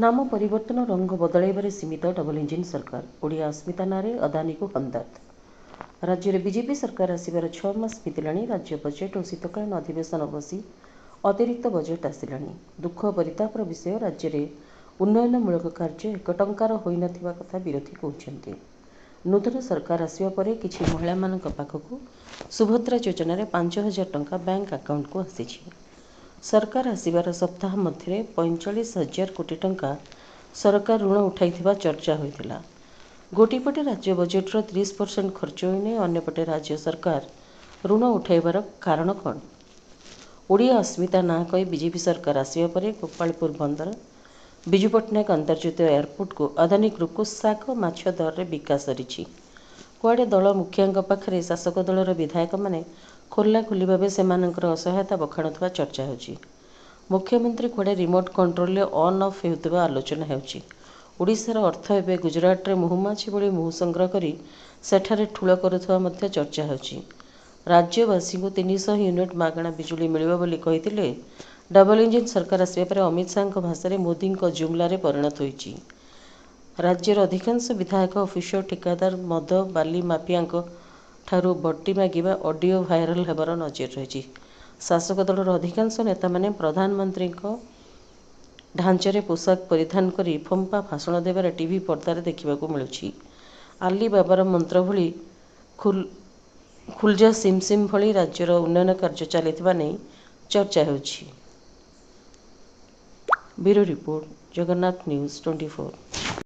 नाम परिवर्तन रंग बदलैबारे सीमित डबल इंजिन सरकार ओडिया अस्मिता नारे अदानी को हंदात। राज्य में बीजेपी सरकार आसबार 6 मास बीतलाणी। राज्य बजेट और शीतकालीन अधिवेशन बसी अतिरिक्त बजेट आसिलाणी। दुख परितापर विषय, राज्य में उन्नयनमूलक कार्य 1 टंकार होई नथिबा कथा विरोधी कहउछन्ति। नूतन सरकार आसिबा परे किछि महिला मानक पाखकु सुभद्रा योजन 5,000 टंका बैंक अकाउंट को आसीछि। सरकार आसबार सप्ताह मध्य 45,000 कोटी टंका सरकार ऋण उठाइथिबा चर्चा होइथिला। गोटेपटे राज्य बजेट्र 30% खर्च होइने, अन्यपटे राज्य सरकार ऋण उठाइबार कारण कौन? ओडिया अस्मिता ना कही बीजेपी सरकार आसवा परे गोपालपुर बंदर, विजु पट्टनायक अंतर्जातीय एयरपोर्ट को अदानी ग्रुप को शाग माछ दर रे बिका सरिछि। कुआडे दल मुखिया पाखरे शासक दलर विधायक माने खोला खोली भावे सेमानंकर असहायता बखाणुवा चर्चा होछि। मुख्यमंत्री कुआडे रिमोट कंट्रोल ऑन ऑफ हेउथिबा आलोचना होछि। ओडिशार अर्थ एवं गुजरात रे महुमाछी भली मुह संग्रह करी सेठारे ठूल करुथबा मध्य चर्चा होछि। राज्यवासी को 300 यूनिट मागणा बिजुली मिलिबो बोली कहिथिले डबल इंजिन सरकार आसवा पर अमित शाह भाषा रे मोदी जुमला रे परिणत होइछि। राज्यर अधिकांश विधायक, अफिसर, ठेकेदार मद बाली माफिया ठारू बट्टी मागिबा ऑडियो भाइराल हेबार नजर रही। शासक दलर अधिकांश नेता माने प्रधानमंत्री ढांचारे पोशाक परिधान करी फंपा भाषण देवार टीवी पर्दार देखा मिलुछि। आली बाबार मंत्र भली खुलजा सिम सिम भली राज्यर उन्नयन कार्य चलिथिबा नै चर्चा होछि। Bureau report, Jagannath news 24।